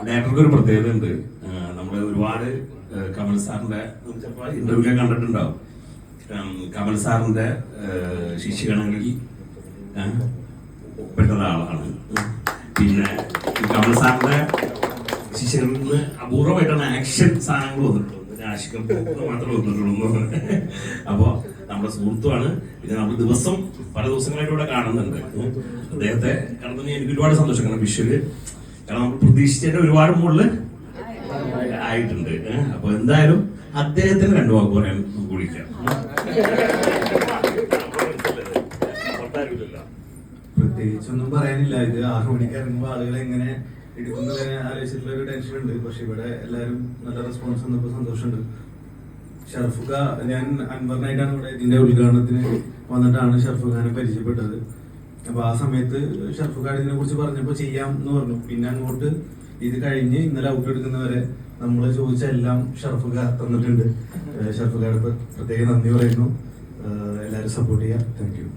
ഡയറക്ടർക്ക് ഒരു പ്രത്യേകത ഉണ്ട്. നമ്മൾ ഒരുപാട് കമൽ സാറിന്റെ ചിലപ്പോൾ ഇന്റർവ്യൂ കണ്ടിട്ടുണ്ടാവും. കമൽ സാറിന്റെ ശിഷ്യഗണങ്ങളിൽ പെട്ട ഒരാളാണ്. പിന്നെ കമൽ സാറിന്റെ ശിഷ്യകളിൽ നിന്ന് അപൂർവമായിട്ടാണ് ആക്ഷൻ സാധനങ്ങൾ വന്നിട്ടുള്ളത്. ആശികം മാത്രമേ വന്നിട്ടുള്ളൂ. അപ്പോ നമ്മുടെ സുഹൃത്തുമാണ്. പിന്നെ നമ്മൾ പല ദിവസങ്ങളായിട്ട് ഇവിടെ കാണുന്നുണ്ട് അദ്ദേഹത്തെ. കാരണം എനിക്ക് ഒരുപാട് സന്തോഷം. കാരണം വിഷ്വല് കാരണം നമ്മൾ പ്രതീക്ഷിച്ചതിന്റെ ഒരുപാട് മുകളിൽ ആയിട്ടുണ്ട്. അപ്പൊ എന്തായാലും അദ്ദേഹത്തിന് രണ്ടു വാക്ക് പറയാൻ നമുക്ക് വിളിക്കാം. പ്രത്യേകിച്ചൊന്നും പറയാനില്ല. ഇത് 6 മണിക്ക് ഇറങ്ങുമ്പോൾ ആളുകൾ എങ്ങനെ എടുക്കുന്നതിനെ ആലോചിച്ചിട്ടുള്ള ഒരു ടെൻഷൻ ഉണ്ട്. പക്ഷെ ഇവിടെ എല്ലാവരും നല്ല റെസ്പോൺസ് വന്നപ്പോൾ സന്തോഷമുണ്ട്. ഷർഫുഖ, ഞാൻ അൻവറിനായിട്ടാണ് ഇവിടെ ഇതിന്റെ ഉദ്ഘാടനത്തിന് വന്നിട്ടാണ് ഷർഫുഖാനെ പരിചയപ്പെട്ടത്. അപ്പൊ ആ സമയത്ത് ഷർഫുഖ ഇതിനെ കുറിച്ച് പറഞ്ഞപ്പോൾ ചെയ്യാം എന്ന് പറഞ്ഞു. പിന്നെ അങ്ങോട്ട് ഇത് കഴിഞ്ഞ് ഇന്നലെ ഔട്ട് എടുക്കുന്നവരെ നമ്മൾ ചോദിച്ച എല്ലാം ഷർഫുഖ തന്നിട്ടുണ്ട്. ഷർഫുഖയുടെ പ്രത്യേക നന്ദി പറയുന്നു. എല്ലാവരും സപ്പോർട്ട് ചെയ്യാം. Thank you.